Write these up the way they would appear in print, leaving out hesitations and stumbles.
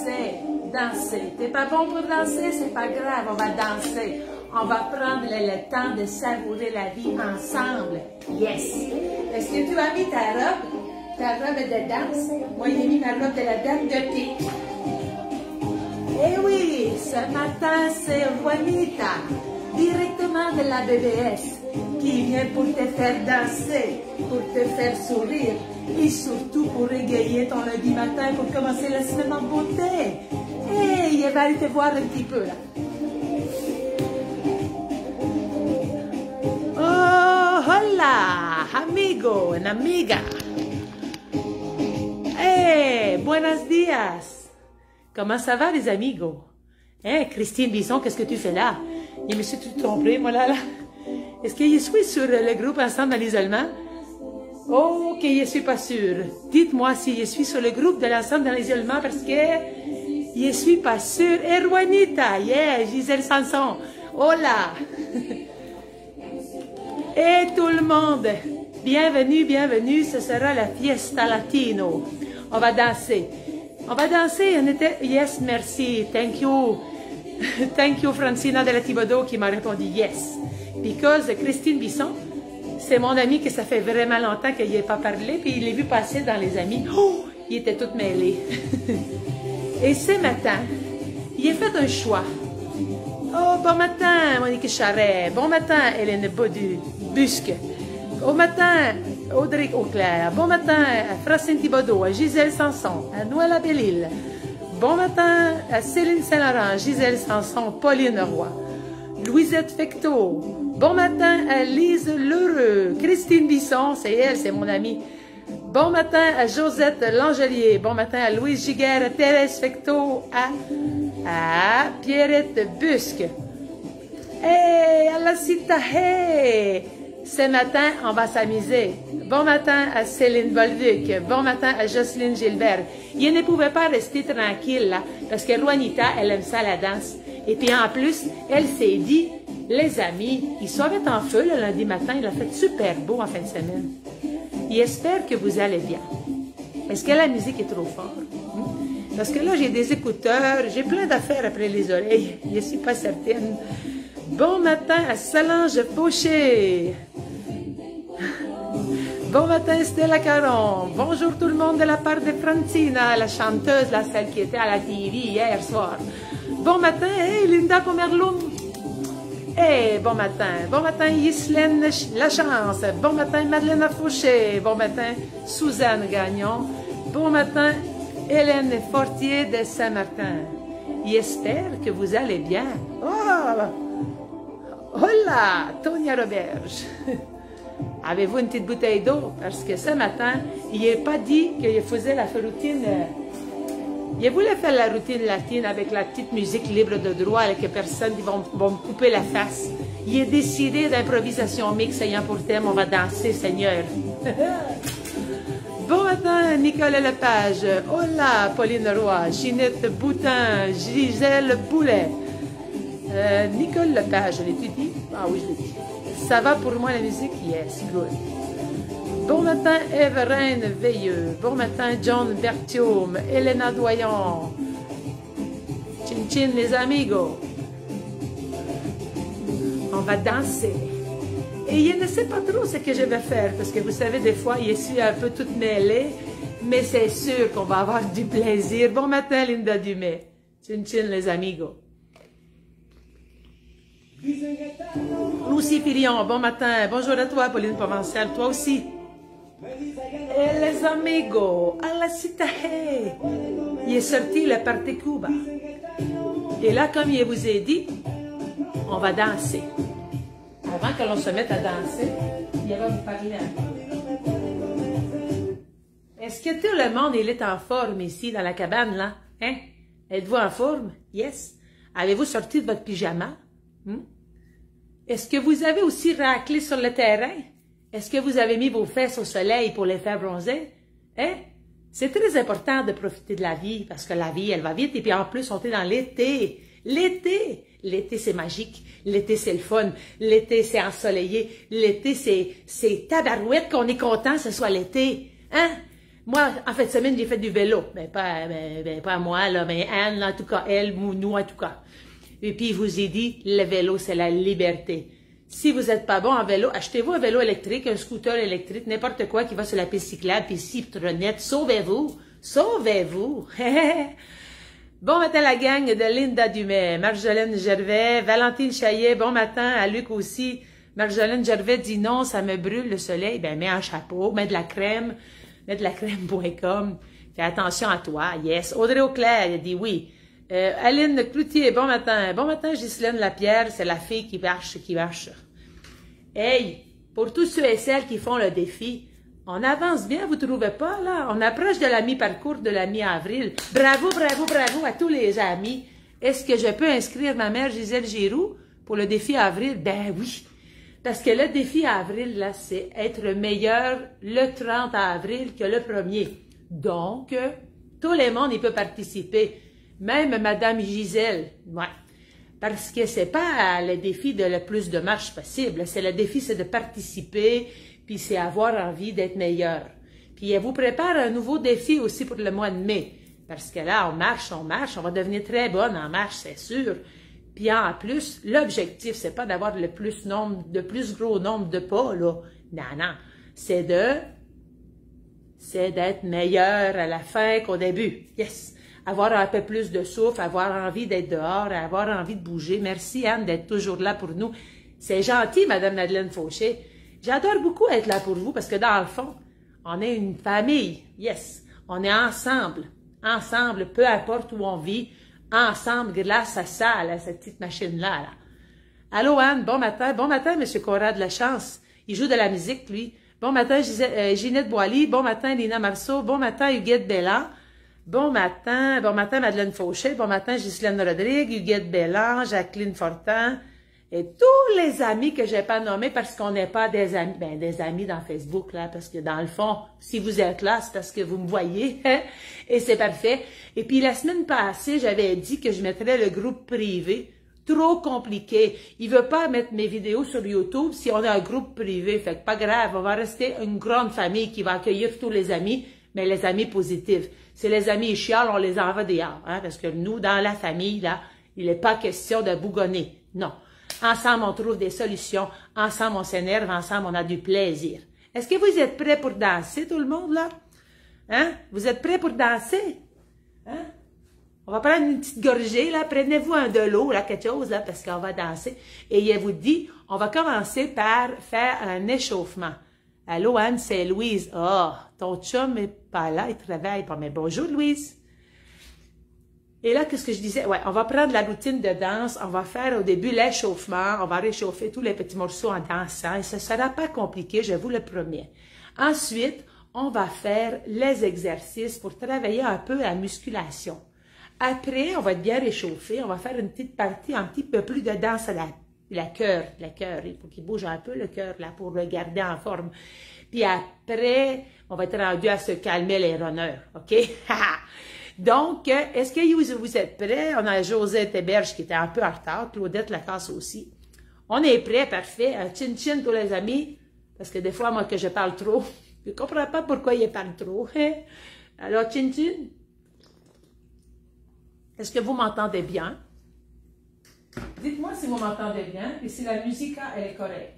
danser, danser. T'es pas bon pour danser, c'est pas grave, on va danser. On va prendre le temps de savourer la vie ensemble. Yes! Est-ce que tu as mis ta robe de danse? Moi, j'ai mis ma robe de la dame de pique. Eh oui, ce matin, c'est Juanita, directement de la BBS, qui vient pour te faire danser, pour te faire sourire, et surtout pour égayer ton lundi matin pour commencer la semaine en beauté. Hey, elle va aller te voir un petit peu, là. Oh, hola, amigo and amiga. Hey, buenos días. Comment ça va, les amigos? Hein, Christine Bisson, qu'est-ce que tu fais là? Je me suis tout trompée, moi, là. Est-ce que je suis sur le groupe Ensemble dans l'isolement? Oh, ok, je suis pas sûre. Dites-moi si je suis sur le groupe de l'Ensemble dans l'isolement parce que je suis pas sûre. Et Juanita, yeah, Gisèle Sanson. Hola! Et tout le monde, bienvenue, bienvenue, ce sera la Fiesta Latino. On va danser. On va danser, on était, yes, merci, thank you. Thank you, Francina de la Thibodeau qui m'a répondu yes. Because Christine Bisson, c'est mon ami que ça fait vraiment longtemps qu'il n'y ait pas parlé, puis il l'a vu passer dans les amis. Oh, il était tout mêlé. Et ce matin, il a fait un choix. Oh, bon matin, Monique Charret. Bon matin, Hélène Busque. Bon matin, Audrey Auclair. Bon matin, Francine Thibodeau, à Gisèle Sanson, à Noëlla Bellil. Bon matin, à Céline Saint-Laurent, Gisèle Sanson, Pauline Roy. Louisette Fecteau. Bon matin à Lise Lheureux. Christine Bisson, c'est elle, c'est mon amie. Bon matin à Josette Langelier. Bon matin à Louise Giguère, à Thérèse Fecteau, à Pierrette Busque. Hey, à la cita, hey! Ce matin, on va s'amuser. Bon matin à Céline Bolduc. Bon matin à Jocelyne Gilbert. Il ne pouvait pas rester tranquille, là, parce que Juanita, elle aime ça, la danse. Et puis en plus, elle s'est dit, les amis, ils sont en feu le lundi matin. Il a fait super beau en fin de semaine. J'espère que vous allez bien. Est-ce que la musique est trop forte? Parce que là, j'ai des écouteurs, j'ai plein d'affaires après les oreilles. Je ne suis pas certaine. Bon matin à Solange Fauché. Bon matin Stella Caron. Bonjour tout le monde de la part de Francina, la chanteuse, là, celle qui était à la TV hier soir. Bon matin, hey, Linda Pomerlum. Hey, bon matin Ghislaine Lachance. Bon matin Madeleine Fauché. Bon matin Suzanne Gagnon. Bon matin Hélène Fortier de Saint-Martin. J'espère que vous allez bien. Oh, hola, Tonia Roberge. Avez-vous une petite bouteille d'eau? Parce que ce matin, il n'a pas dit qu'il faisait la routine. Il voulait faire la routine latine avec la petite musique libre de droit et que personne ne va me couper la face. Il a décidé d'improvisation mixte ayant pour thème « On va danser, Seigneur ». Bon matin, Nicolas Lepage. Hola, Pauline Roy. Ginette Boutin. Gisèle Boulet. Nicole Lepage, je l'ai-tu dit? Ah oui, je l'ai dit. Ça va pour moi la musique? Yes, good. Bon matin, Evelyne Veilleux. Bon matin, John Bertium. Elena Doyon. Chin chin, les amigos. On va danser. Et je ne sais pas trop ce que je vais faire, parce que vous savez, des fois, je suis un peu toute mêlée, mais c'est sûr qu'on va avoir du plaisir. Bon matin, Linda Dumais. Chin chin, les amigos. Lucie Pirion, bon matin. Bonjour à toi, Pauline Provençal. Toi aussi. Et les amigos, à la cita, hey. Il est sorti le Party Cuba. Et là, comme je vous ai dit, on va danser. Avant que l'on se mette à danser, il va vous parler un peu. Est-ce que tout le monde il est en forme ici, dans la cabane, là? Hein? Êtes-vous en forme? Yes. Avez-vous sorti de votre pyjama? Est-ce que vous avez aussi raclé sur le terrain? Est-ce que vous avez mis vos fesses au soleil pour les faire bronzer? Hein? C'est très important de profiter de la vie, parce que la vie, elle va vite, et puis en plus, on est dans l'été. L'été! L'été, c'est magique. L'été, c'est le fun. L'été, c'est ensoleillé. L'été, c'est tabarouette qu'on est content que ce soit l'été. Hein? Moi, en fin de semaine, j'ai fait du vélo. Mais pas moi, là, mais Anne, en tout cas, elle, nous, en tout cas. Et puis, je vous ai dit, le vélo, c'est la liberté. Si vous n'êtes pas bon en vélo, achetez-vous un vélo électrique, un scooter électrique, n'importe quoi qui va sur la piste cyclable, puis si, trottinette, sauvez-vous! Sauvez-vous! Bon matin la gang de Linda Dumais, Marjolaine Gervais, Valentine Chaillet, bon matin à Luc aussi. Marjolaine Gervais dit non, ça me brûle le soleil. Ben, mets un chapeau, mets de la crème.com. Fais attention à toi, yes. Audrey Auclair, elle dit oui. Aline Cloutier, bon matin. Bon matin, Ghislaine Lapierre, c'est la fille qui marche. Hey, pour tous ceux et celles qui font le défi, on avance bien, vous trouvez pas, là? On approche de la mi-parcours de la mi-avril. Bravo, bravo, bravo à tous les amis. Est-ce que je peux inscrire ma mère Gisèle Giroux pour le défi avril? Ben oui. Parce que le défi avril, là, c'est être meilleur le 30 avril que le 1er. Donc, tout le monde y peut participer. Même Madame Gisèle. Ouais. Parce que c'est pas le défi de le plus de marches possible. C'est le défi, c'est de participer, puis c'est avoir envie d'être meilleur. Puis elle vous prépare un nouveau défi aussi pour le mois de mai. Parce que là, on marche, on va devenir très bonne en marche, c'est sûr. Puis en plus, l'objectif, c'est pas d'avoir le plus gros nombre de pas, là. Non. C'est d'être meilleur à la fin qu'au début. Yes! Avoir un peu plus de souffle, avoir envie d'être dehors, avoir envie de bouger. Merci, Anne, d'être toujours là pour nous. C'est gentil, Madame Madeleine Fauché. J'adore beaucoup être là pour vous parce que dans le fond, on est une famille. Yes! On est ensemble. Ensemble, peu importe où on vit. Ensemble, grâce à ça, là, cette petite machine-là. Là. Allô, Anne, bon matin. Bon matin, M. Conrad de la Chance. Il joue de la musique, lui. Bon matin, Ginette Boily. Bon matin, Lina Marceau. Bon matin, Huguette Bellan. Bon matin, Madeleine Fauché. Bon matin, Ghislaine Rodrigue, Huguette Bellan, Jacqueline Fortin. Et tous les amis que j'ai pas nommés parce qu'on n'est pas des amis, ben, des amis dans Facebook, là, parce que dans le fond, si vous êtes là, c'est parce que vous me voyez, et c'est parfait. Et puis, la semaine passée, j'avais dit que je mettrais le groupe privé. Trop compliqué. Il veut pas mettre mes vidéos sur YouTube si on a un groupe privé. Fait que pas grave, on va rester une grande famille qui va accueillir tous les amis, mais les amis positifs. Si les amis chialent, on les envoie dehors, hein, parce que nous, dans la famille, là, il n'est pas question de bougonner. Non. Ensemble, on trouve des solutions. Ensemble, on s'énerve. Ensemble, on a du plaisir. Est-ce que vous êtes prêts pour danser, tout le monde, là? Hein? Vous êtes prêts pour danser? Hein? On va prendre une petite gorgée, là. Prenez-vous un de l'eau, là, quelque chose, là, parce qu'on va danser. Et elle vous dit, on va commencer par faire un échauffement. Allô, Anne, c'est Louise. Oh, ton chum n'est pas là, il travaille pas. Mais bonjour, Louise. Et là, qu'est-ce que je disais? Ouais, on va prendre la routine de danse, on va faire au début l'échauffement, on va réchauffer tous les petits morceaux en dansant, et ce ne sera pas compliqué, je vous le promets. Ensuite, on va faire les exercices pour travailler un peu la musculation. Après, on va être bien réchauffé, on va faire une petite partie, un petit peu plus de danse à la cœur. Il faut qu'il bouge un peu le cœur, là, pour le garder en forme. Puis après, on va être rendu à se calmer les runners, OK? Donc, est-ce que vous êtes prêts? On a Josette Héberge qui était un peu en retard, Claudette Lacasse aussi. On est prêts, parfait. Un chin-chin tous les amis, parce que des fois, moi, que je parle trop, je ne comprends pas pourquoi il parle trop. Alors, chin-chin, est-ce que vous m'entendez bien? Dites-moi si vous m'entendez bien, et si la musique, elle est correcte.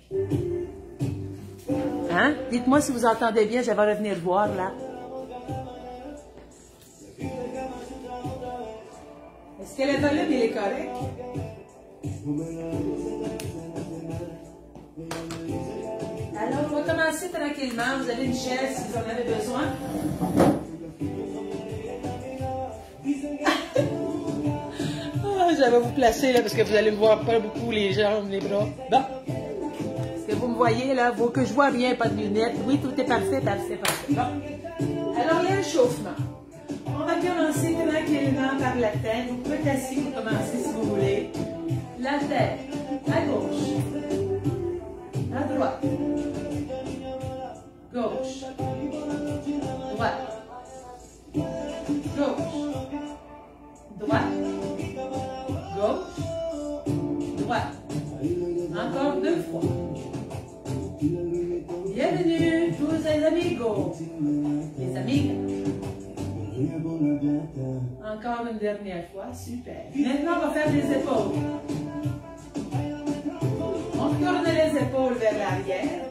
Hein? Dites-moi si vous entendez bien, je vais revenir voir, là. Est-ce que le volume, il est correct? Alors, on va commencer tranquillement. Vous avez une chaise si vous en avez besoin. Je vais vous placer là parce que vous allez me voir pas beaucoup les jambes, les bras. Bon. Est-ce que vous me voyez là? Faut que je vois bien, pas de lunettes. Oui, tout est parfait, parfait, parfait. Bon. Alors, l'échauffement. On va commencer tranquillement par la tête. Vous pouvez être assis pour commencer si vous voulez. La tête, à gauche, à droite, gauche, droite, gauche, droite, gauche, droite. Encore 2 fois. Bienvenue tous les amigos, les amis. Encore une dernière fois, super. Maintenant, on va faire les épaules. On tourne les épaules vers l'arrière.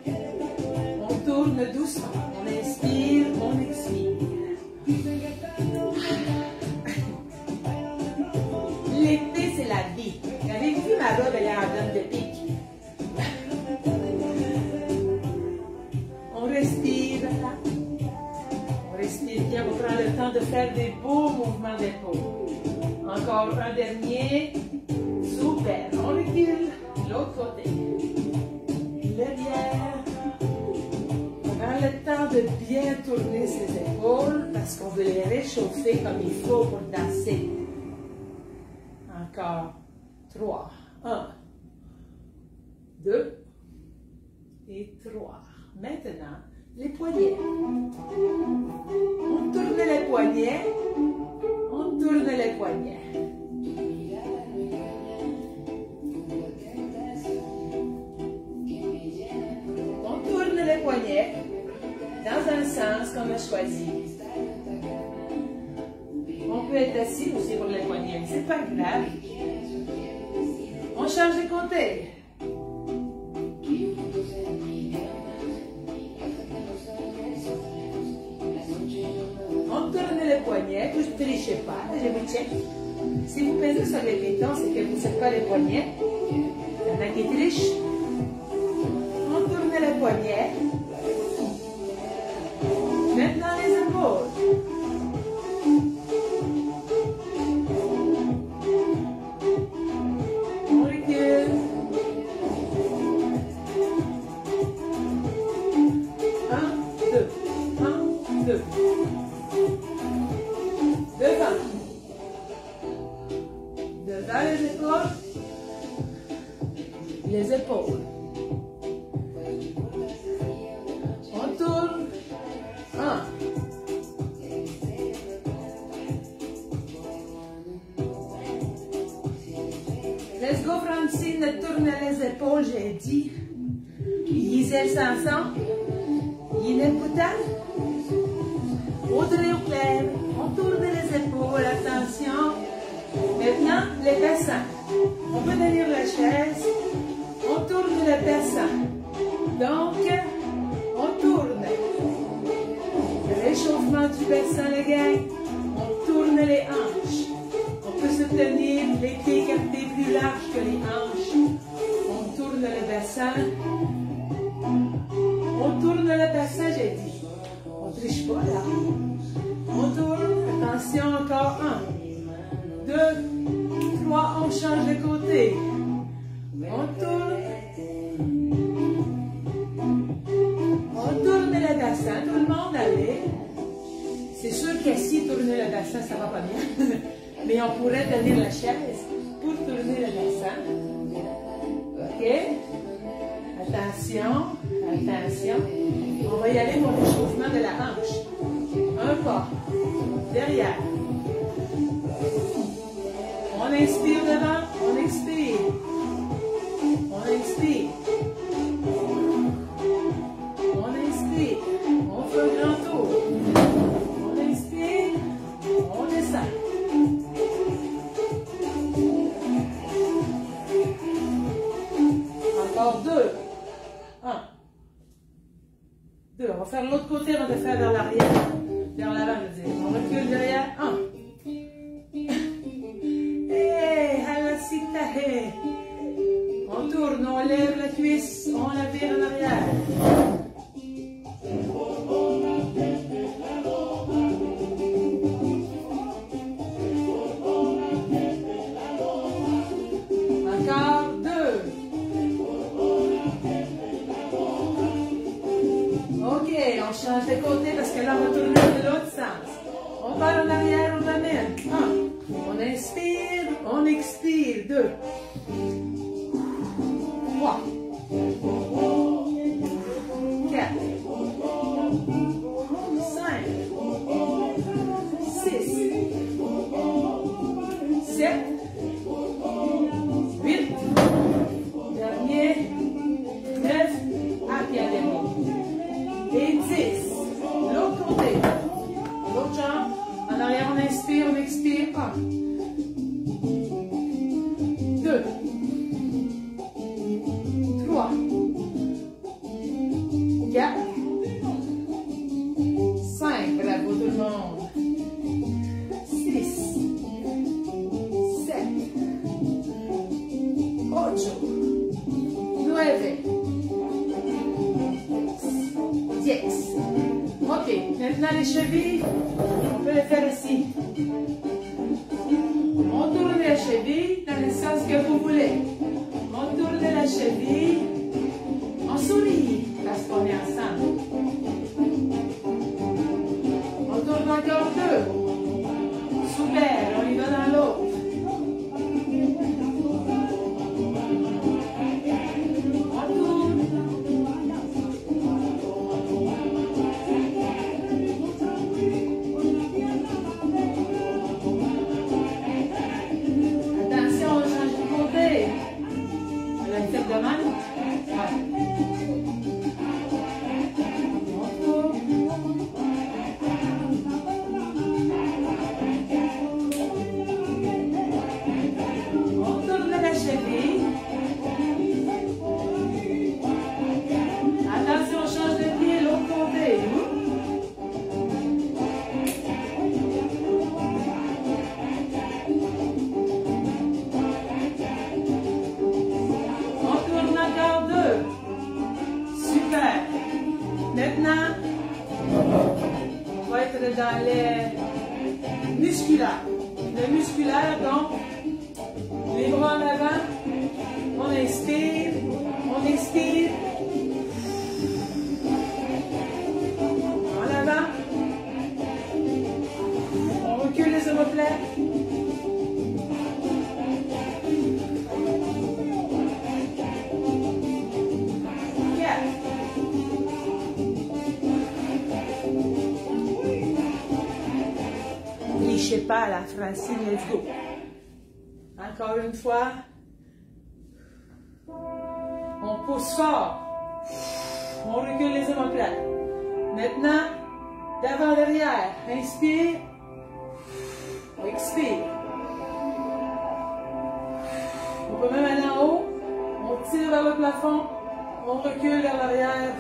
On tourne doucement. On inspire, on expire. L'été, c'est la vie. Avez-vous vu ma robe, elle est en donne de pique. On respire là. On respire bien. On prend le temps de faire des beaux mouvements d'épaule. Encore un dernier. Super. On recule. L'autre côté. Derrière. On prend le temps de bien tourner ses épaules parce qu'on veut les réchauffer comme il faut pour danser. Encore 3. 1, 2 et 3. Maintenant, les poignets. On tourne les poignets. On tourne les poignets. On tourne les poignets dans un sens qu'on a choisi. On peut être assis aussi pour les poignets, c'est pas grave. On change de côté. On tourne les poignets, vous ne trichez pas, je vous check. Si vous pesez sur les pitons, c'est que vous ne faites pas les poignets. Il y en a qui trichent. On tourne les poignets. Maintenant les épaules. On recule. 1, 2. 1, 2. Devant. Devant les épaules. Les épaules. On tourne. 1. Let's go, Francine, tourne les épaules, j'ai dit. Gisèle Sanson. Yinette Boutal. Audrey Auclair. On tourne les épaules, attention. Maintenant, les bassins. On peut tenir la chaise. On tourne les bassins. Donc, on tourne. Le réchauffement du bassin, les gars. On tourne les hanches. On peut se tenir les pieds écartés plus larges que les hanches. On tourne le bassin. On tourne le bassin, j'ai dit. On ne triche pas là. On tourne. Attention, encore 1, 2, 3. On change de côté. On tourne. On tourne le bassin. Tout le monde, allez. C'est sûr qu'assis, tourner le bassin, ça va pas bien. Mais on pourrait tenir la chaise pour tourner le bassin. Ok? Attention, attention. On va y aller pour le réchauffement de la hanche. Un pas. Derrière. On inspire devant, on expire. On inspire. On inspire. On fait un grand tour. On inspire. On descend. Encore 2. 1. 2. On va faire l'autre côté avant de faire vers l'arrière. Vers l'avant, je veux dire. On recule derrière. 1. On tourne, on lève la cuisse, on la vire en arrière. Encore 2. Ok, on change de côté parce que là on va tourner de l'autre sens. On va en arrière, on ramène. 1. On inspire, on expire. 2. 3. 4. 5. 6. 7. 8. Dernier. 9. Ah, puis un dernier. Et 10. L'autre côté. Maintenant les chevilles, on peut les faire ici. On tourne la cheville dans le sens que vous voulez. On tourne la cheville, on sourit parce qu'on est ensemble. On tourne encore deux. Super, on y va dans l'autre. On tourne. Attention, on change de côté. On l'a fait de même. Ouais. On tourne. Attention, on change de pied, l'autre côté. On tourne encore deux. Super. Maintenant, on va être dans les musculaires. Le musculaire, donc, les bras en avant. On inspire, on expire. En avant. On recule les omoplates. Lichez pas la Francine, let's go. Encore une fois. On pousse fort. On recule les omoplates. Maintenant, d'avant derrière. Inspire. Expire. On peut même aller en haut. On tire vers le plafond. On recule vers l'arrière.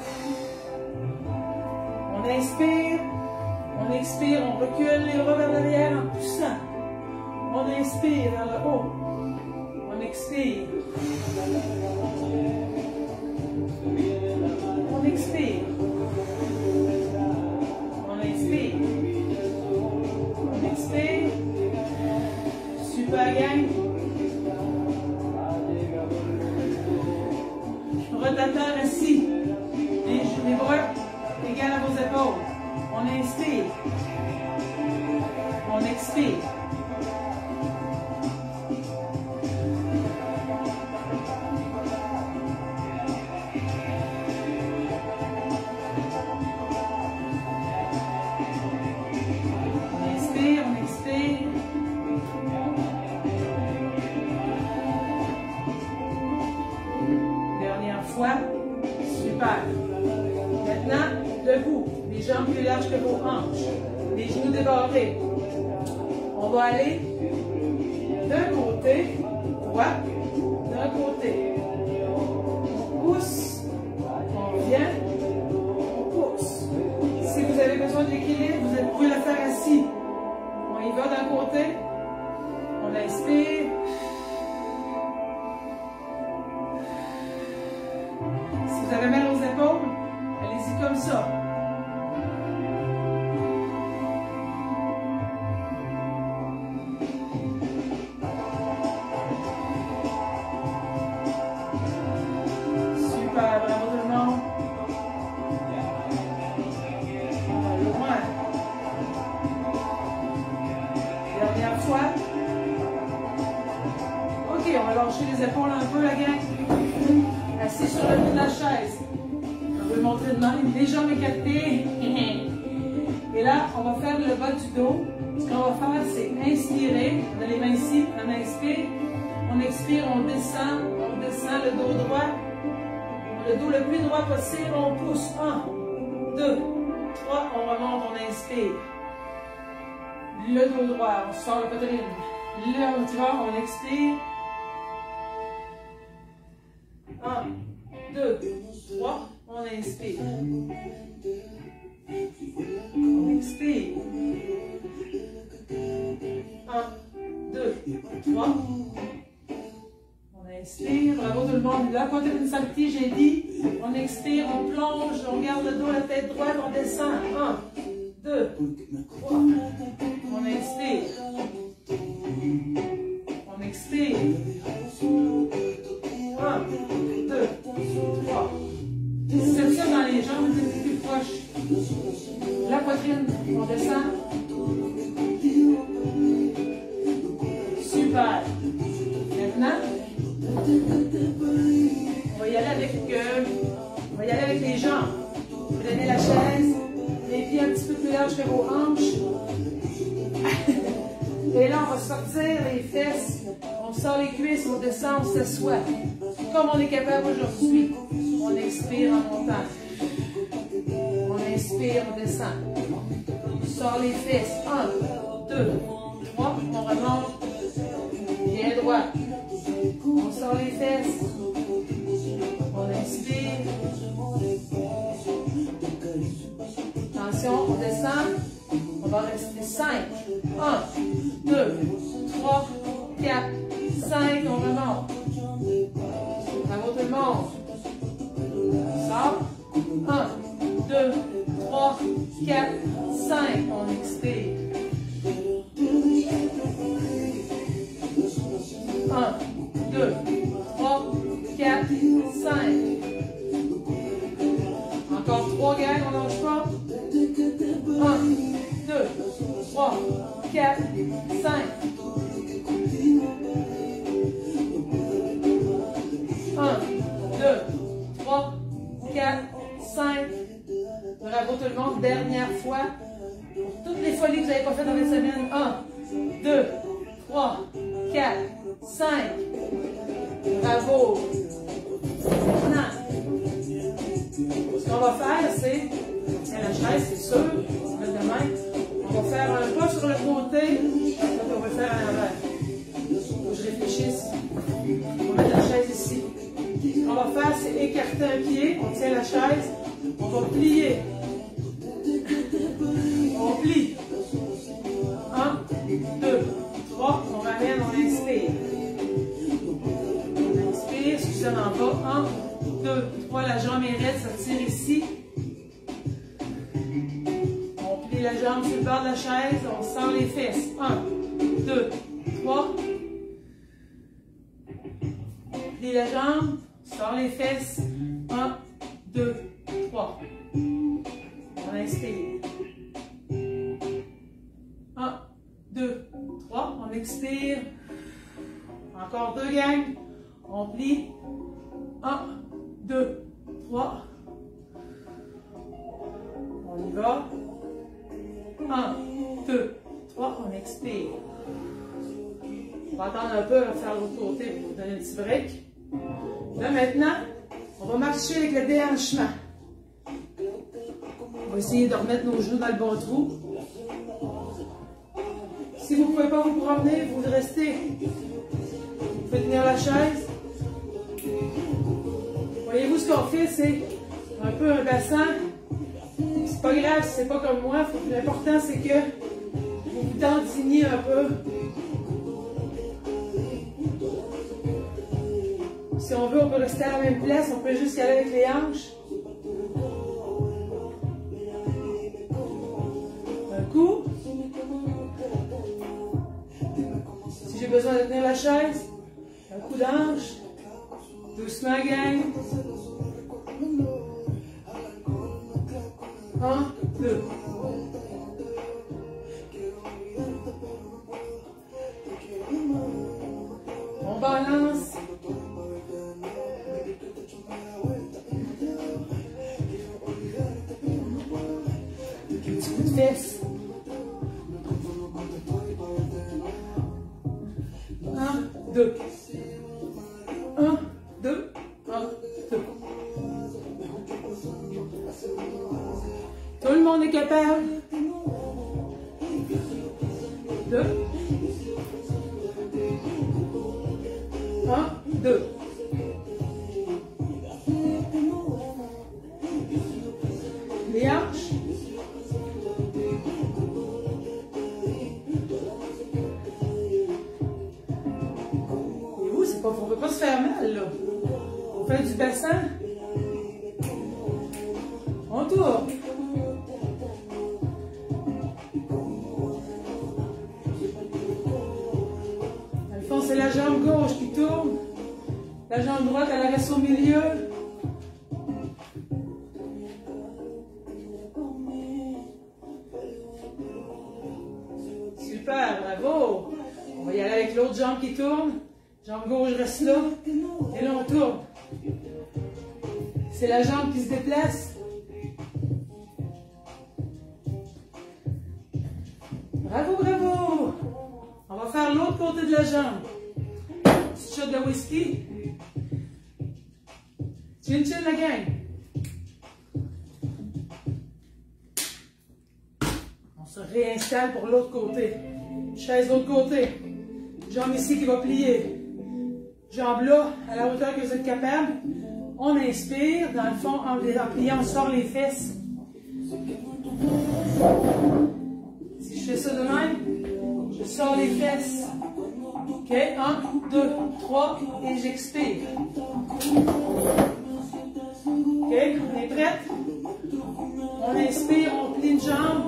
On inspire. On expire. On recule les bras vers l'arrière en poussant. On inspire vers le haut. On expire. On expire. On inspire. On expire. Super gang. Rotateur assis. Les bras égales à vos épaules. On inspire. On expire. Super. Maintenant, debout, les jambes plus larges que vos hanches, les genoux débarrés. On va aller d'un côté, droit, d'un côté. On pousse, on vient, on pousse. Si vous avez besoin d'équilibre, vous pouvez le faire assis. On y va d'un côté, on inspire. Vous avez mal aux épaules, allez-y comme ça. Super, bravo tout le monde. Loin. Dernière fois. Ok, on va lâcher les épaules un peu, la gang. Assis sur le bout de la chaise. On va montrer de même. Les jambes écartées. Et là, on va faire le bas du dos. Ce qu'on va faire, c'est inspirer. On a les mains ici. On inspire. On expire, on descend le dos droit. Le dos le plus droit possible. On pousse. 1, 2, 3. On remonte, on inspire. Le dos droit. On sort la poitrine. Le droit, on expire. 1, 2, 3, on inspire. On expire. 1, 2, 3. On inspire. Bravo tout le monde. Là, quand une sortie, j'ai dit, on expire, on plonge, on garde le dos, la tête droite, on descend. 1, 2, 3. On inspire. On expire. 1, 2, 3. C'est ça dans les jambes, c'est plus proche. La poitrine, on descend. Super. Maintenant, on va y aller avec les jambes. Vous prenez la chaise, les pieds un petit peu plus larges que vos hanches. Et là, on va sortir les fesses. On sort les cuisses, on descend, on s'assoit. Comme on est capable aujourd'hui. On expire en montant. On inspire, on descend. On sort les fesses. 1, 2, 3. On remonte. Bien droit. On sort les fesses. On inspire. Attention, on descend. On va rester 5. 1, 2, 3, 4, 5. On remonte. Bravo tout le monde. On sort. 1, 2, 3, 4, 5. On expire. 1, 2, 3, 4, 5. Encore 3 gangs, on ne lâche pas. 1, 2, 3, 4, 5. 1, 2, 3, 4, 5. Bravo tout le monde. Dernière fois. Pour toutes les folies que vous n'avez pas faites dans la semaine. 1, 2, 3, 4, 5. Bravo. Maintenant, ce qu'on va faire, c'est la chaise, c'est sûr. On va faire un pas sur le côté. On va faire un envers. Faut que je réfléchisse. On va mettre la chaise ici. Ce qu'on va faire, c'est écarter un pied. On tient la chaise. On va plier. On plie. 1, 2, 3. On ramène, on inspire. On inspire, suffisant en bas. 1, 2, 3. La jambe est raide, ça tire ici. On plie la jambe sur le bord de la chaise. On sort les fesses. 1, 2, 3. Plie la jambe. Sort les fesses. 1, 2, 3. On inspire. 1, 2, 3. On expire. Encore 2 gangs. On plie. 1, 2, 3. On y va. 1, 2, 3. On expire. On va attendre un peu, on va faire l'autre côté pour vous donner un petit break. Là maintenant, on va marcher avec le déhanchement. On va essayer de remettre nos genoux dans le bon trou. Si vous ne pouvez pas vous promener, vous restez. Vous faites tenir la chaise. Voyez-vous, ce qu'on fait, c'est un peu un bassin. C'est pas grave si c'est pas comme moi. L'important, c'est que vous vous tendiniez un peu. Si on veut, on peut rester à la même place. On peut juste y aller avec les hanches. Un coup. Si j'ai besoin de tenir la chaise, un coup d'hanche. Doucement, gang. 1, 2. On balance. Un petit coup de fesse. 1, 2. 1, 2. 1, 2. Tout le monde est capable. 2. 1, 2. Les hanches. Et vous, c'est pas, on ne peut pas se faire mal, là. On fait du bassin. On tourne. la jambe gauche qui tourne. La jambe droite, elle reste au milieu. Super, bravo. On va y aller avec l'autre jambe qui tourne. Jambe gauche reste là. Et là, on tourne. C'est la jambe qui se déplace. Bravo, bravo. On va faire l'autre côté de la jambe. Petit shot de whisky. Chin chin la gang. On se réinstalle pour l'autre côté. Chaise de l'autre côté. Jambe ici qui va plier. Jambe là, à la hauteur que vous êtes capable. On inspire. Dans le fond, en pliant, on sort les fesses. Si je fais ça de même, je sors les fesses. OK, 1, 2, 3, et j'expire. OK, on est prête? On inspire, on plie une jambe.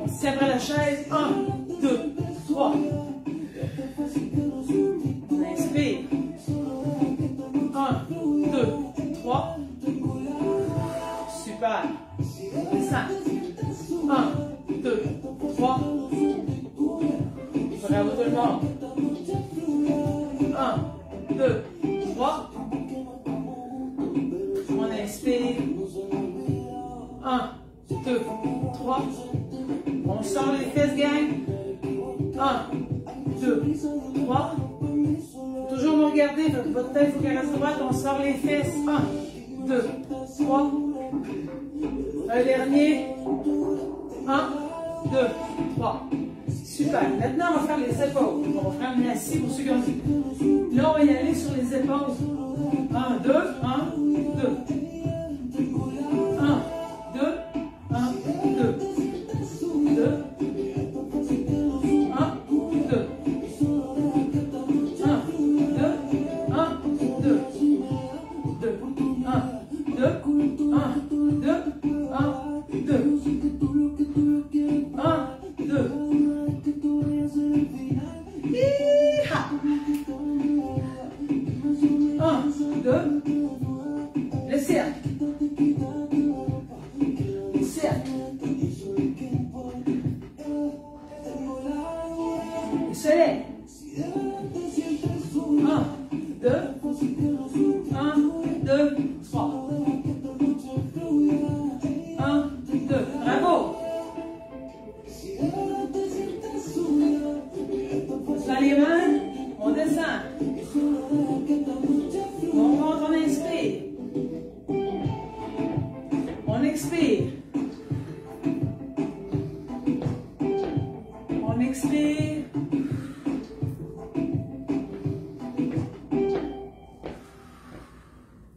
On se tient après la chaise. 1, 2, 3. On inspire. 1, 2, 3. Super. On descend. 1, 2, 3. Bravo tout le monde. 1, 2, 3. On inspire. 1, 2, 3. On sort les fesses, gang. 1, 2, 3. Toujours me regarder, votre tête, il faut qu'elle reste droite. On sort les fesses. 1, 2, 3. Un dernier. 1, 2, 3. Super. Maintenant, on va faire les épaules. On va faire une assis pour ceux qui ont dit. Là, on va y aller sur les épaules. 1, 2, 1, 2. 1, 2, 1, 2. 2. 1, 2. 1, 2, 1, 2. 2, 1, 2, 1, 2, 1, 2. 1, 2. Hi-ha! 1, 2. Le cercle. Le cercle. Le soleil. 1, 2. 1, 2, 3. 1, 2. Bravo! Dans les mains, on descend. On monte, on inspire. On expire. On expire.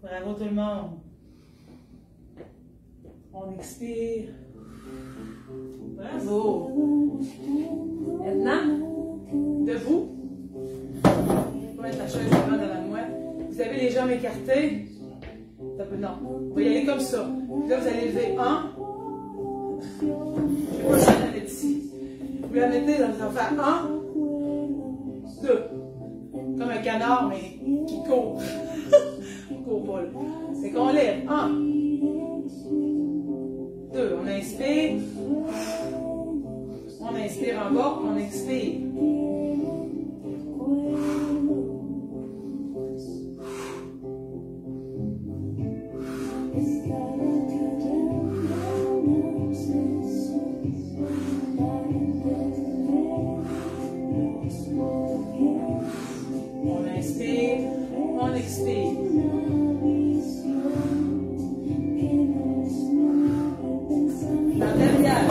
Bravo tout le monde. On expire. Bravo. Maintenant, debout. Je vais mettre la chaise devant de moi. Vous avez les jambes écartées. Non, on va y aller comme ça. Puis là, vous allez lever 1. Je ne sais pas si vous la mettez ici. Vous la mettez, vous allez faire 1, 2. Comme un canard, mais qui court. On court pas là. C'est qu'on lève. 1, 2. On inspire. On inspire en bas, on expire. On inspire, on expire. La dernière.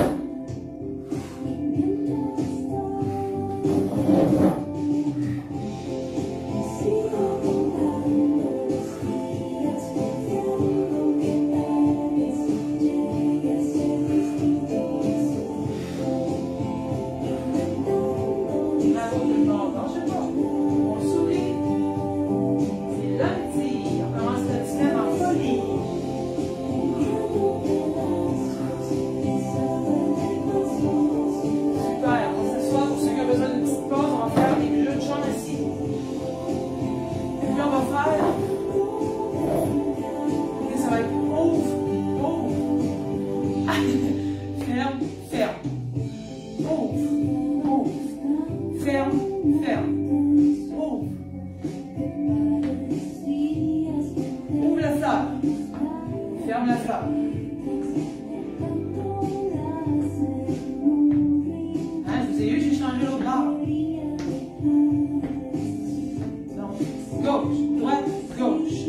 gauche, droite, gauche,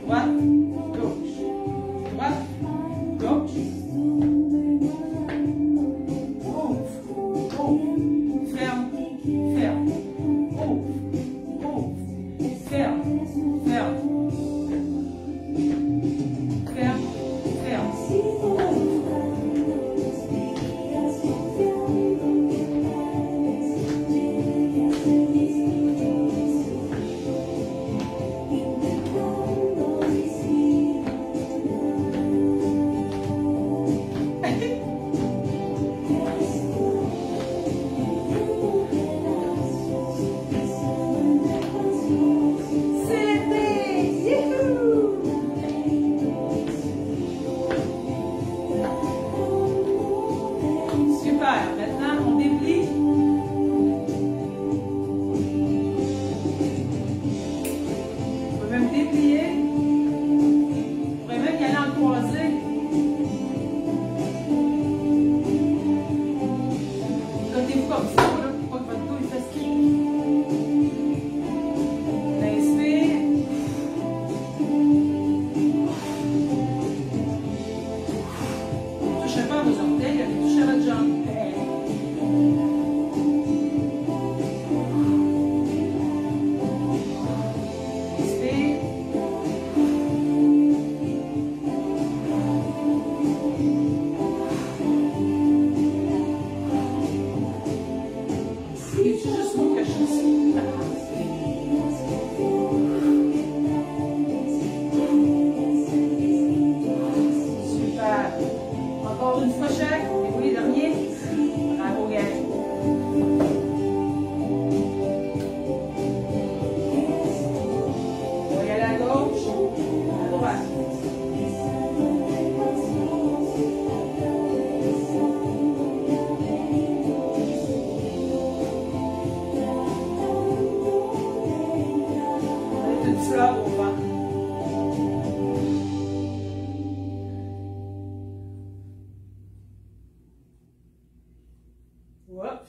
droite, gauche, droite, gauche. Ouvre, ouvre, ferme, ferme, ouvre, ouvre, ferme, ferme, ferme, ferme, ouvre.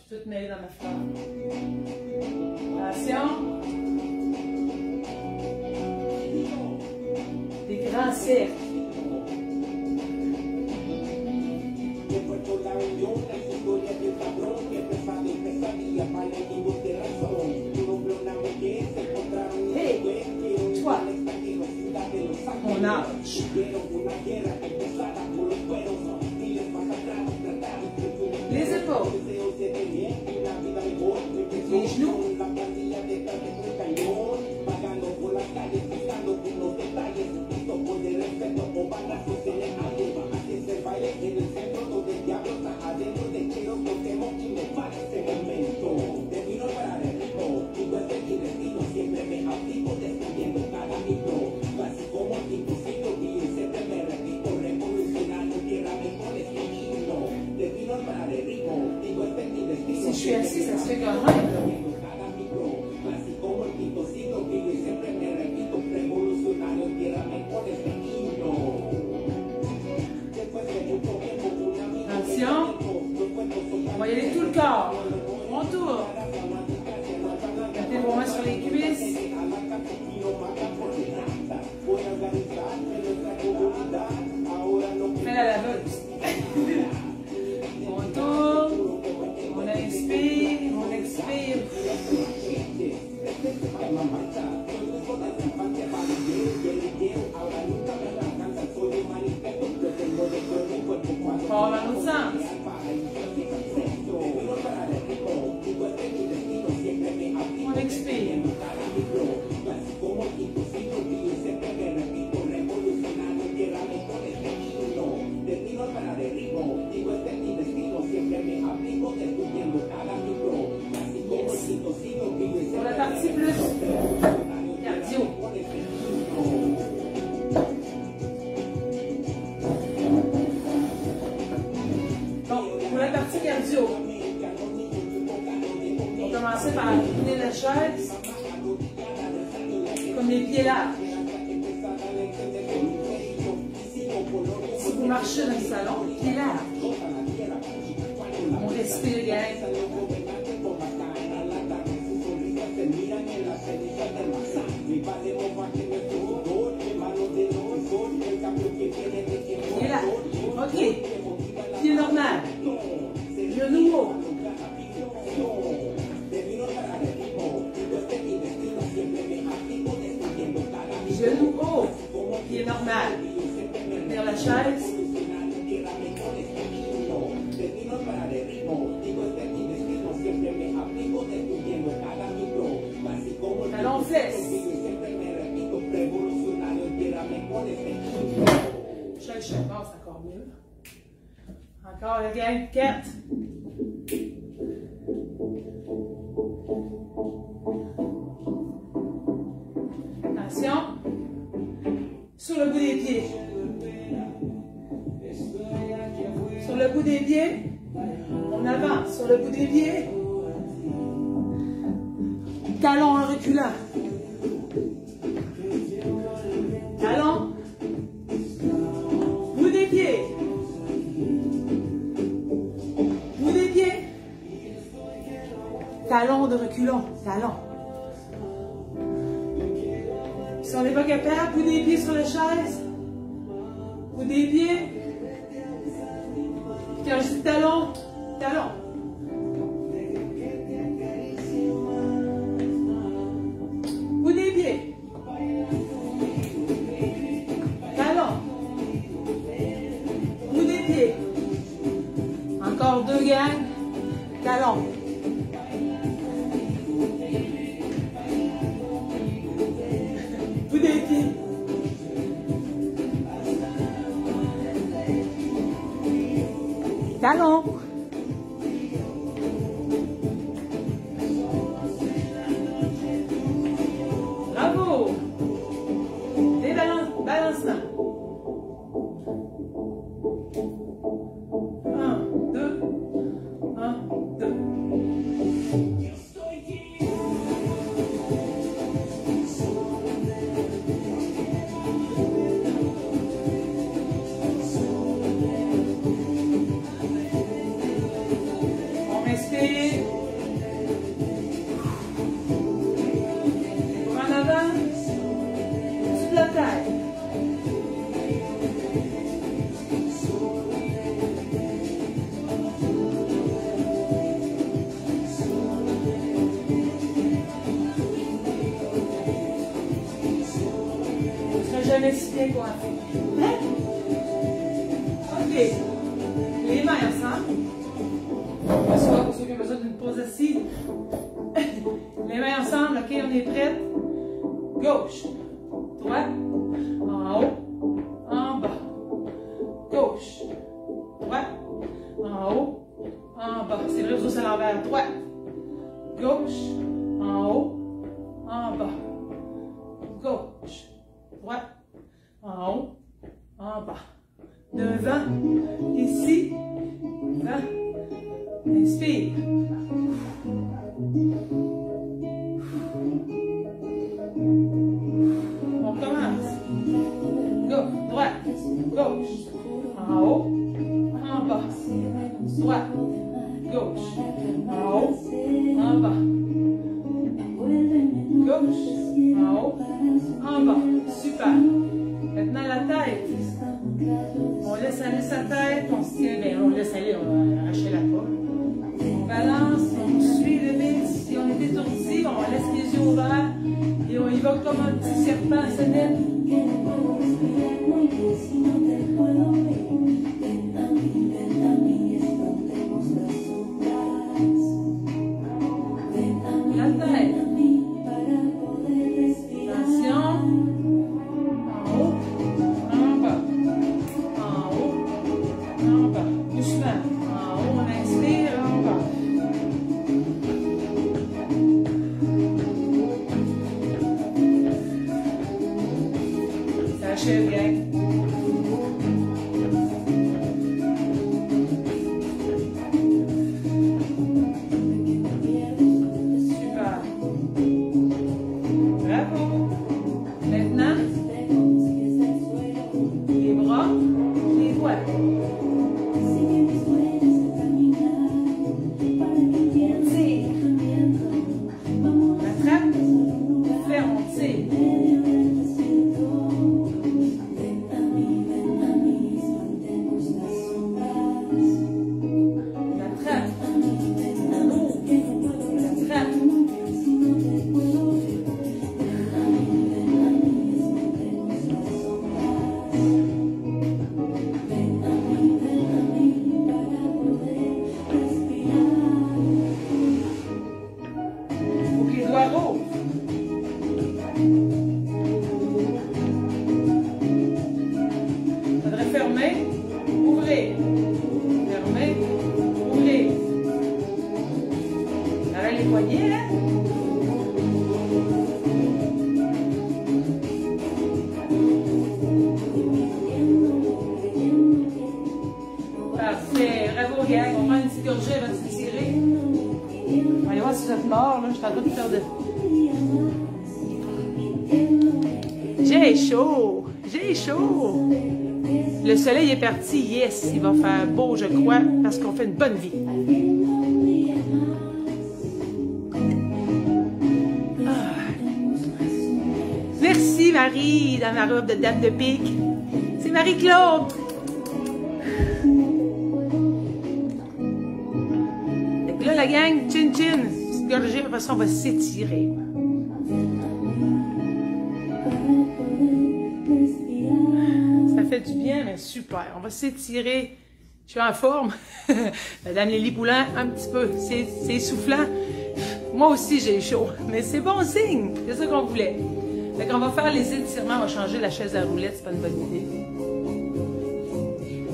Je suis toute mêlée dans ma fleur. Attention. Des grands cercles. Hey, toi, mon âge. Les épaules. Les genoux. Si je suis assis, ça se fait quand même. Attention. On va y aller tout le corps. On tourne. Mettez vos mains sur les cuisses. Fais la laveuse. On tourne. On inspire. On expire. Encore dans l'autre sens. On expire. Pour la partie plus cardio. Bon, pour la partie cardio, on va commencer par incliner la chaise comme les pieds larges. Si vous marchez dans le salon, pieds larges. On respire, gang. Ok. Pied normal. Genou haut. Genou haut. Pied normal. Vers la chaise. Talon fesse. Chaise basse, encore mieux. Encore la gang. 4. Attention. Sur le bout des pieds. Sur le bout des pieds. On avance sur le bout des pieds. Talon en reculant. Talon. Bout des pieds. Bout des pieds. Talon de reculons. Talon. Si on n'est pas capable, bout des pieds sur la chaise. Bout des pieds. Quand je dis talon, talon. Bout des pieds. Talon. Bout des pieds. Encore 2 gangs. Talon. Bout des pieds. Talon. Bravo. Des balancements. 1, 2. 1, 2. On respire. En avant. Sur la taille. Jamais si bien coiffé. Hein? Ok. Les mains ensemble. Pour ceux qui ont besoin d'une pause assise. Les mains ensemble. Ok, on est prêts. Gauche. Droite. En haut. En bas. Gauche. Droite. En haut. En bas. C'est vrai, vous à l'envers. Droite. Gauche. En haut. En bas. Gauche. Droite. En haut, en bas. Devant, ici, 20. Inspire. On commence. Gauche, droite, gauche. En haut, en bas. Droite, gauche. En haut, en bas. Gauche, en haut, en bas. Super. Maintenant la tête. On laisse aller sa tête, on se tient, bien, on laisse aller, on va arracher la colle. On balance, on suit le mix. Si on est étourdi, on laisse les yeux ouverts et on y va comme un petit serpent à sonnette. La tête. vous êtes morts, là, je suis en train de faire de... J'ai chaud! J'ai chaud! Le soleil est parti, yes! Il va faire beau, je crois, parce qu'on fait une bonne vie. Merci Marie, dans ma robe de dame de pique. C'est Marie-Claude. Donc là, la gang, chin chin, petite gorgée, après ça, on va s'étirer. Ça fait du bien, mais super. On va s'étirer. Je suis en forme. Madame Lily Poulin, un petit peu. C'est essoufflant. Moi aussi, j'ai chaud. Mais c'est bon signe. C'est ça qu'on voulait. Fait qu'on va faire les étirements, on va changer la chaise à roulettes, c'est pas une bonne idée.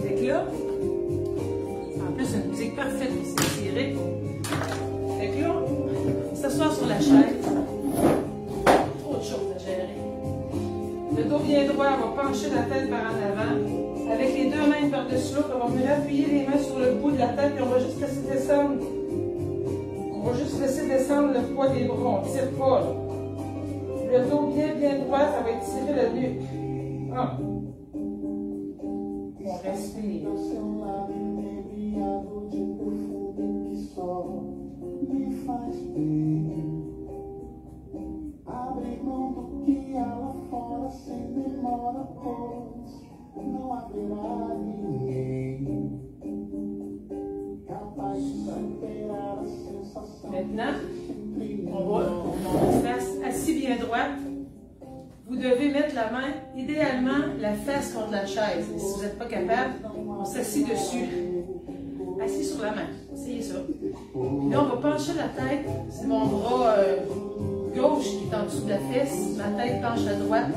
Fait que là, en plus, une musique parfaite pour s'étirer. Fait que là, s'asseoir sur la chaise. Trop de choses à gérer. Le dos bien droit, on va pencher la tête par en avant. Avec les deux mains par-dessus l'autre, on va venir appuyer les mains sur le bout de la tête et on va juste laisser descendre. On va juste laisser descendre le poids des bras, on ne tire pas là. Le dos bien droit, ça va étirer la nuque. On respire. Maintenant, on va se faire assis bien droite. Vous devez mettre la main, idéalement, la fesse contre la chaise. Et si vous n'êtes pas capable, on s'assit dessus. Assis sur la main. Essayez ça. Puis là, on va pencher la tête. C'est mon bras gauche qui est en dessous de la fesse. Ma tête penche à droite.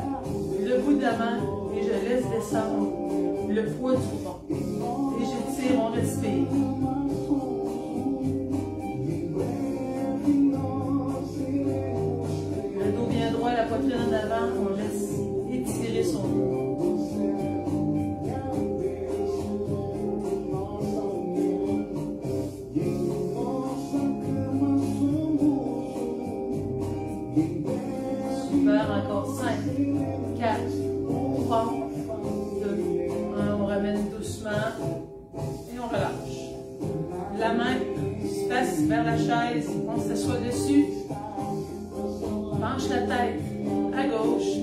Le bout de la main. Et je laisse descendre le poids du front. Et j'étire, on respire. La poitrine en avant, on laisse étirer son dos. Super, encore 5, 4, 3, 2, 1, on ramène doucement et on relâche. La main se passe vers la chaise, on s'assoit dessus. Penche la tête à gauche,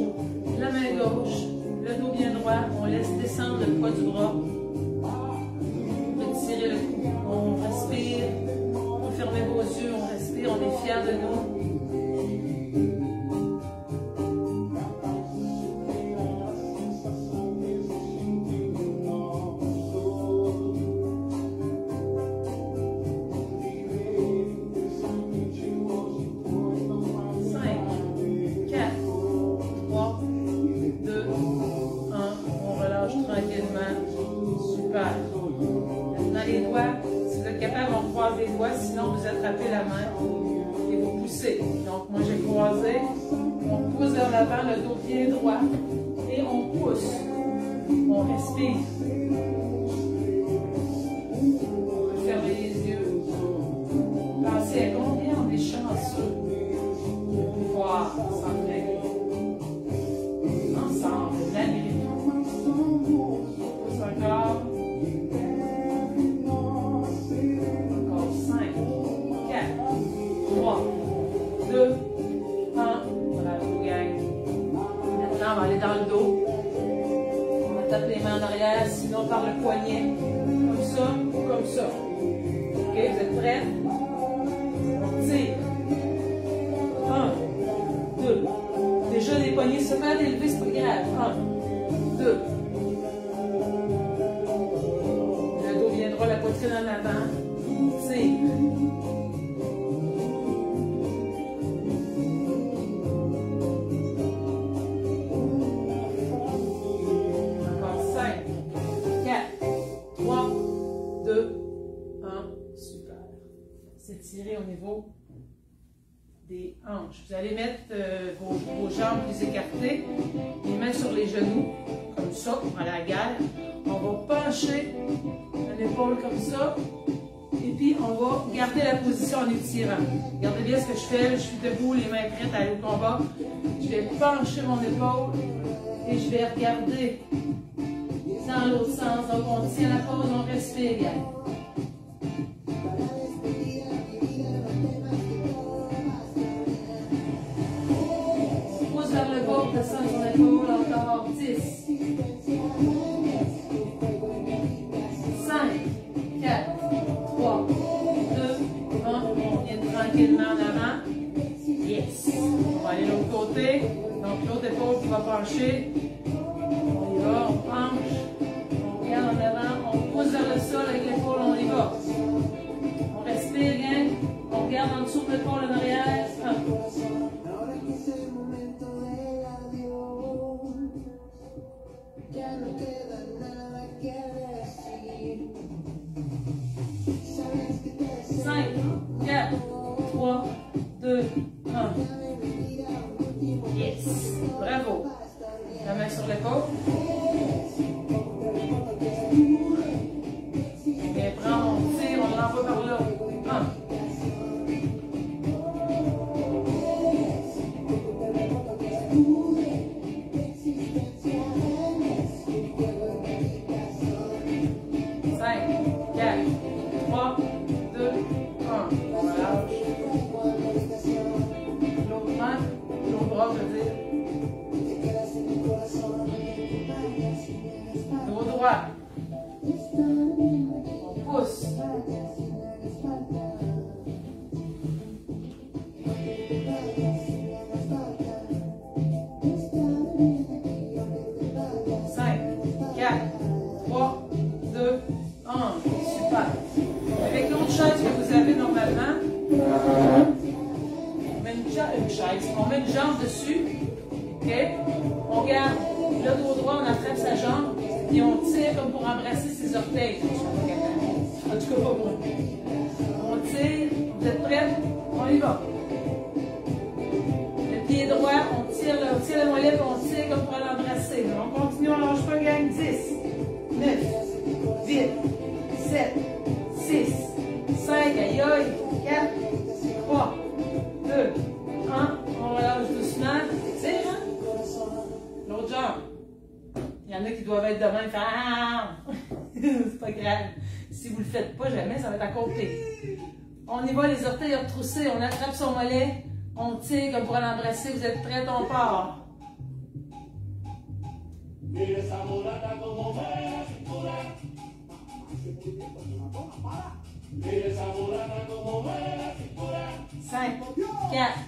la main gauche, le dos bien droit, on laisse descendre le poids du bras, retirer le cou, on respire, vous fermez vos yeux, on respire, on est fiers de nous. Sinon, vous attrapez la main et vous poussez. Donc, moi, j'ai croisé. On pousse vers l'avant, le dos bien droit. Et on pousse. On respire. On peut fermer les yeux. Pensez à combien on est chanceux de pouvoir s'entraîner. Ensemble, malgré tout. Pousse encore. Dans le dos. On tape les mains en arrière, sinon par le poignet. Comme ça ou comme ça. Ok, vous êtes prêts? On tire. 1, 2. Déjà, les poignets se mal élevés, c'est pas grave. 1, 2. Le dos bien droit, la poitrine en avant. Tire. S'étirer au niveau des hanches. Vous allez mettre vos jambes plus écartées, les mains sur les genoux, comme ça, à la gale. On va pencher l'épaule comme ça, Et puis, on va garder la position en étirant. Regardez bien ce que je fais. Je suis debout, les mains prêtes à aller au combat. Je vais pencher mon épaule et je vais regarder dans l'autre sens. Donc, on tient la pause, on respire, gars. Vers le bas, descendre son épaule, encore 10, 5, 4, 3, 2, 1, on vient tranquillement en avant. Yes! On va aller de l'autre côté, donc l'autre épaule qui va pencher. On y va, on penche, on regarde en avant, on pousse vers le sol avec l'épaule, on y va. On respire bien, on regarde en dessous de l'épaule en arrière. 1. Ya no queda nada que decir. 5, 4, 3, 2, 1. Yes! Bravo! La main sur l'épaule. Et prends, on tire, on l'envoie par là. 1. On pousse. 5, 4, 3, 2, 1. Super. Avec l'autre chaise que vous avez normalement, on met une chaise, on met une jambe dessus. OK? On garde le dos droit, on attrape sa jambe. Et on tire comme pour embrasser ses orteils. En tout cas, pas moi. On tire. Vous êtes prêts? On y va. Le pied droit, on tire le mollet et on tire comme pour l'embrasser. On continue, on ne lâche pas, gang. 10, 9, 8, 7, 6, 5, aïe aïe, 4, 3, 2, 1. On relâche doucement. Tire, hein? L'autre jambe. Il y en a qui doivent être demain et faire ah! C'est pas grave. Si vous ne le faites pas jamais, ça va être à côté. On y va, les orteils retroussés, on attrape son mollet, on tire comme pour l'embrasser. Vous êtes prêts, on part. Cinq, 4,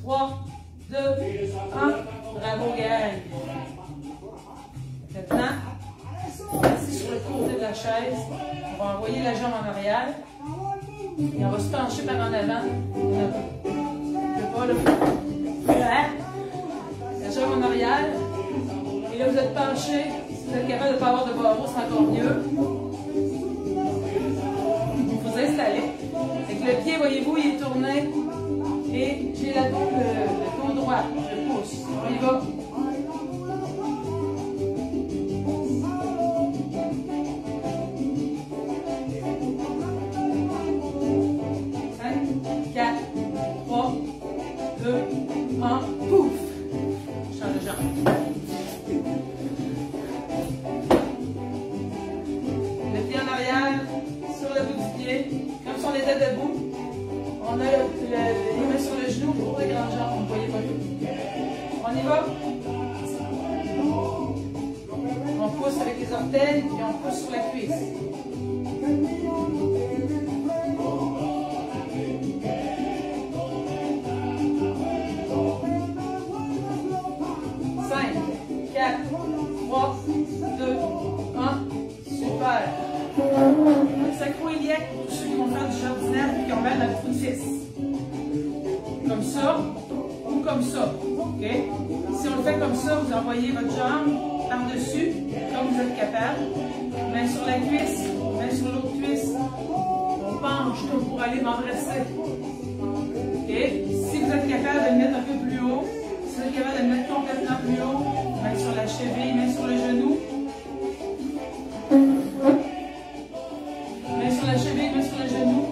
3, 2, 1. Bravo, gang. Maintenant, assis sur le côté de la chaise, on va envoyer la jambe en arrière et on va se pencher par en avant. Le pas, là. La jambe en arrière. Et là, vous êtes penché. Si vous êtes capable de ne pas avoir de barreau, c'est encore mieux. Vous vous installez. Avec le pied, voyez-vous, il est tourné. Et j'ai le dos droit. Je pousse. On y va. 4, 3, 2, 1, pouf! Change de jambe. Le pied en arrière, sur le bout du pied, comme si on était debout. On a les mains sur le genou pour les grandes jambes, vous ne voyez pas tout. On y va? On pousse avec les orteils et on pousse sur la cuisse. 4, 3, 2, 1. Super. Sacro-iliaque pour ceux qui vont faire du jardinage et qui ont mal à la trou de 6. Comme ça ou comme ça. Okay? Si on le fait comme ça, vous envoyez votre jambe par-dessus, comme vous êtes capable. Main sur la cuisse, main sur l'autre cuisse. On penche comme pour aller m'embrasser. Okay? Si vous êtes capable de le mettre un peu plus haut, si vous êtes capable de le mettre complètement plus haut, main sur la cheville, main sur le genou. Main sur la cheville, main sur le genou.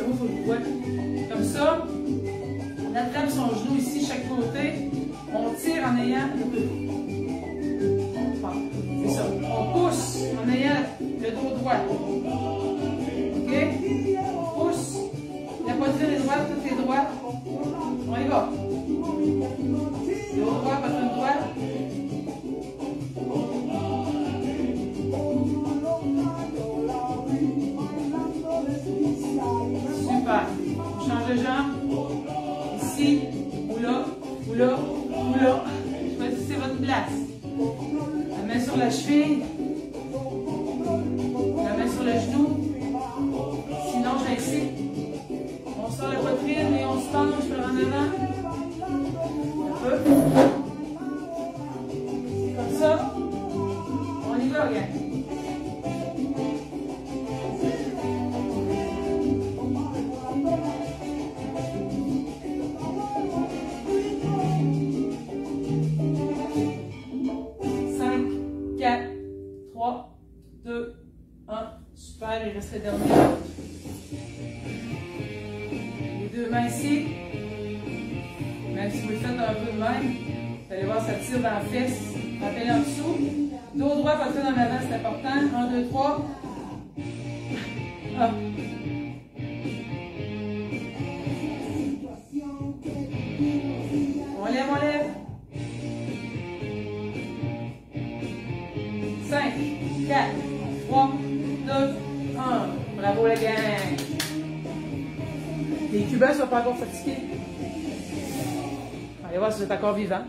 genou sur le doigt. Comme ça, on attrape son genou ici, chaque côté. On tire en ayant c'est ça. On pousse en ayant le dos droit. OK? On pousse. La poitrine est droite, tout est droit. On y va. Dos droit, poitrine droite. Super. On change de jambe. Ici, ou là, ou là, ou là. Choisissez votre place. La main sur la cheville. La main sur le genou. Sinon, j'incite. On sort la poitrine et on se penche vers en avant. Un peu. Comme ça. On y va, regarde. Il reste le dernier. Les deux mains ici. Même si vous le faites un peu de même, vous allez voir, ça tire dans la fesse. Rappelez en dessous. Dos droit, poitrine en avant, c'est important. 1, 2, 3. Hop. On lève, on lève. 5, 4, 3, 2, bravo la gang! Les Cubains ne sont pas encore fatigués. Allez voir si vous êtes encore vivants.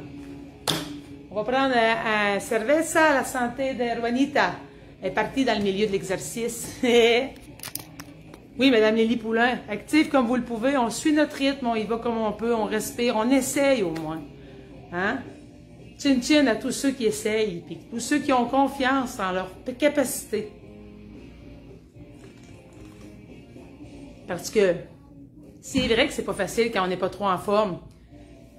On va prendre un cerveza à la santé de Juanita. Elle est partie dans le milieu de l'exercice. Oui, Madame Lily Poulain, active comme vous le pouvez. On suit notre rythme, on y va comme on peut, on respire, on essaye au moins. Hein? Chin-chin à tous ceux qui essayent, puis tous ceux qui ont confiance en leur capacité. Parce que c'est vrai que c'est pas facile quand on n'est pas trop en forme.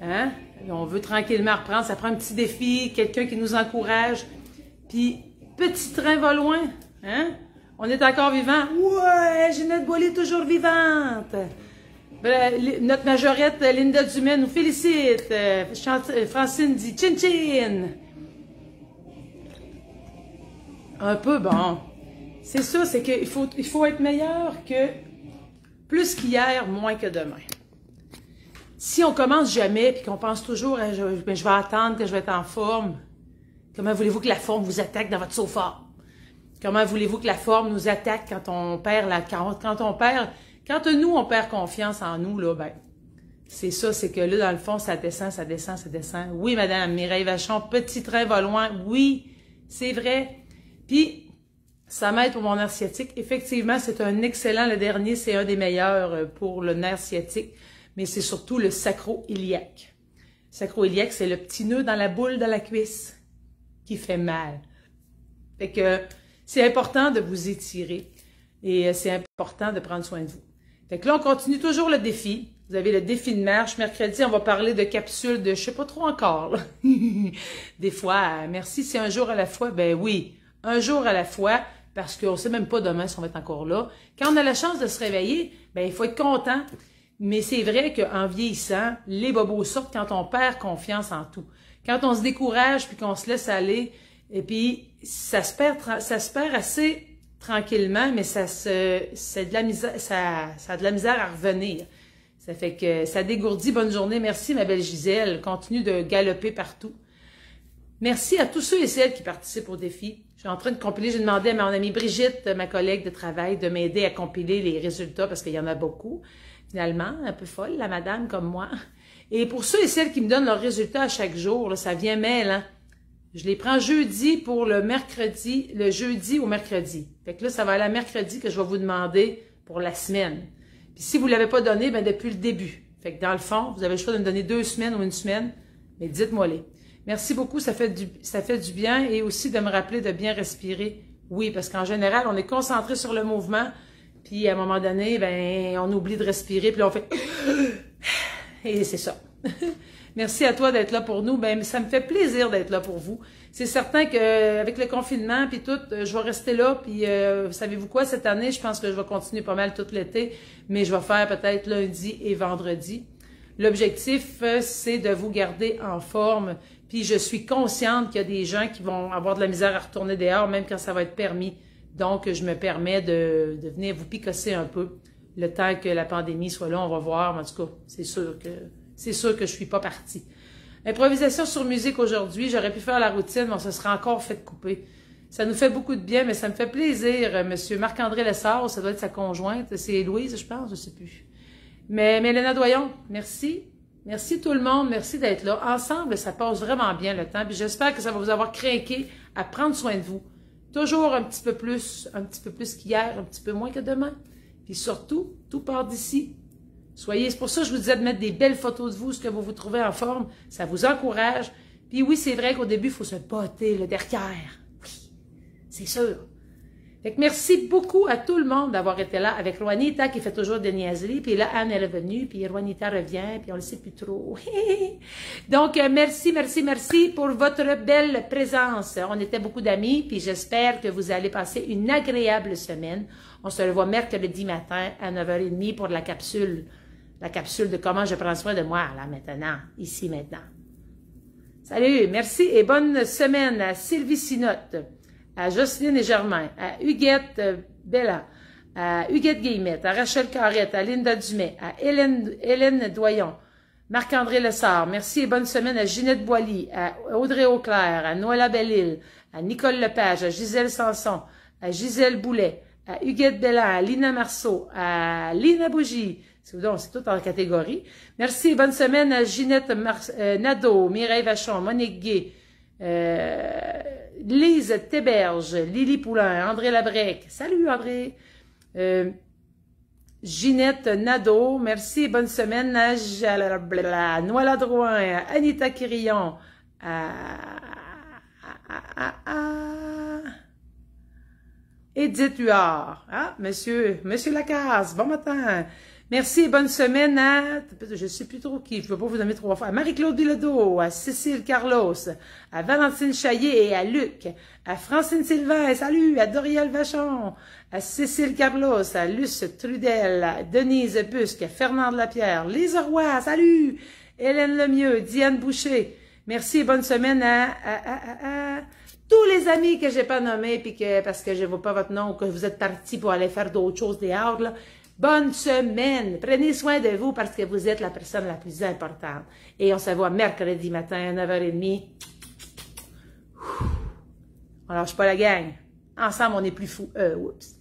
Hein? On veut tranquillement reprendre. Ça prend un petit défi, quelqu'un qui nous encourage. Puis, petit train va loin. Hein? On est encore vivant. Ouais, Ginette Boilly toujours vivante. Notre majorette, Linda Dumais, nous félicite. Francine dit chin chin. Un peu bon. C'est ça, c'est qu'il faut être meilleur que... Plus qu'hier, moins que demain. Si on commence jamais et qu'on pense toujours je vais attendre que je vais être en forme, comment voulez-vous que la forme vous attaque dans votre sofa? Comment voulez-vous que la forme nous attaque quand on perd quand nous, on perd confiance en nous, là, ben, c'est ça, c'est que là, dans le fond, ça descend, ça descend, ça descend. Oui, Madame Mireille Vachon, petit train va loin. Oui, c'est vrai. Puis, ça m'aide pour mon nerf sciatique. Effectivement, c'est un excellent, le dernier, c'est un des meilleurs pour le nerf sciatique, mais c'est surtout le sacro-iliaque. Sacro-iliaque, c'est le petit nœud dans la boule de la cuisse qui fait mal. Fait que c'est important de vous étirer et c'est important de prendre soin de vous. Fait que là, on continue toujours le défi. Vous avez le défi de marche. Mercredi, on va parler de capsules de je sais pas trop encore. Là. Des fois, merci, c'est un jour à la fois. Ben oui, un jour à la fois. Parce qu'on ne sait même pas demain si on va être encore là. Quand on a la chance de se réveiller, ben il faut être content. Mais c'est vrai qu'en vieillissant, les bobos sortent quand on perd confiance en tout. Quand on se décourage puis qu'on se laisse aller, et puis ça se perd assez tranquillement, mais ça a de la misère à revenir. Ça fait que ça dégourdit. Bonne journée. Merci, ma belle Gisèle. Continue de galoper partout. Merci à tous ceux et celles qui participent au défi. Je suis en train de compiler. J'ai demandé à mon amie Brigitte, ma collègue de travail, de m'aider à compiler les résultats parce qu'il y en a beaucoup. Finalement, un peu folle, la madame comme moi. Et pour ceux et celles qui me donnent leurs résultats à chaque jour, là, ça vient mêlant. Je les prends jeudi pour le mercredi, le jeudi au mercredi. Fait que là, ça va aller à mercredi que je vais vous demander pour la semaine. Puis si vous ne l'avez pas donné, ben depuis le début. Fait que dans le fond, vous avez le choix de me donner 2 semaines ou 1 semaine, mais dites-moi-les. Merci beaucoup, ça fait du bien et aussi de me rappeler de bien respirer. Oui, parce qu'en général, on est concentré sur le mouvement, puis à un moment donné, ben on oublie de respirer, puis là, on fait... Et c'est ça. Merci à toi d'être là pour nous. Ben, ça me fait plaisir d'être là pour vous. C'est certain qu'avec le confinement puis tout, je vais rester là. Puis savez-vous quoi, cette année, je pense que je vais continuer pas mal tout l'été, mais je vais faire peut-être lundi et vendredi. L'objectif, c'est de vous garder en forme. Puis je suis consciente qu'il y a des gens qui vont avoir de la misère à retourner dehors, même quand ça va être permis. Donc, je me permets de venir vous picosser un peu. Le temps que la pandémie soit là, on va voir. En tout cas, c'est sûr que je suis pas partie. Improvisation sur musique aujourd'hui. J'aurais pu faire la routine, mais on se serait encore fait couper. Ça nous fait beaucoup de bien, mais ça me fait plaisir. Monsieur Marc-André Lessard, ça doit être sa conjointe. C'est Louise, je pense, je sais plus. Mais Mélène Doyon, merci. Merci tout le monde. Merci d'être là. Ensemble, ça passe vraiment bien le temps. Puis j'espère que ça va vous avoir craqué à prendre soin de vous. Toujours un petit peu plus qu'hier, un petit peu moins que demain. Puis surtout, tout part d'ici. C'est pour ça que je vous disais de mettre des belles photos de vous, ce que vous vous trouvez en forme. Ça vous encourage. Puis oui, c'est vrai qu'au début, il faut se botter le derrière. Oui, c'est sûr. Fait que merci beaucoup à tout le monde d'avoir été là avec Juanita qui fait toujours des niaiseries. Puis là, Anne est revenue, puis Juanita revient, puis on le sait plus trop. Donc, merci pour votre belle présence. On était beaucoup d'amis, puis j'espère que vous allez passer une agréable semaine. On se revoit mercredi matin à 9h30 pour la capsule de comment je prends soin de moi, là, maintenant, ici, maintenant. Salut, merci et bonne semaine à Sylvie Sinotte, à Jocelyne et Germain, à Huguette Bella, à Huguette Guillemette, à Rachel Carrette, à Linda Dumais, à Hélène Doyon, Marc-André Lessard. Merci et bonne semaine à Ginette Boilly, à Audrey Auclair, à Noëlla Belle-Île, à Nicole Lepage, à Gisèle Sanson, à Gisèle Boulet, à Huguette Bella, à Lina Marceau, à Lina Bougie. C'est tout en catégorie. Merci et bonne semaine à Ginette Nadeau, Mireille Vachon, Monique Gay, Lise Théberge, Lily Poulain, André Labrec. Salut André. Ginette Nadeau, merci et bonne semaine à Noëlla Drouin, à Anita Quirillon, Edith Huard, monsieur Lacasse, bon matin. Merci et bonne semaine à, je ne sais plus trop qui, je ne veux pas vous nommer 3 fois, à Marie-Claude Bilodeau, à Cécile Carlos, à Valentine Chaillet et à Luc, à Francine Sylvain, salut, à Doriel Vachon, à Cécile Carlos, à Luce Trudel, à Denise Busque, à Fernande Lapierre, Lise Roy, salut, Hélène Lemieux, Diane Boucher. Merci et bonne semaine à tous les amis que j'ai pas nommés puis parce que je vois pas votre nom ou que vous êtes partis pour aller faire d'autres choses dehors, là. Bonne semaine. Prenez soin de vous parce que vous êtes la personne la plus importante. Et on se voit mercredi matin à 9h30. On lâche pas la gang. Ensemble, on est plus fous. Oups.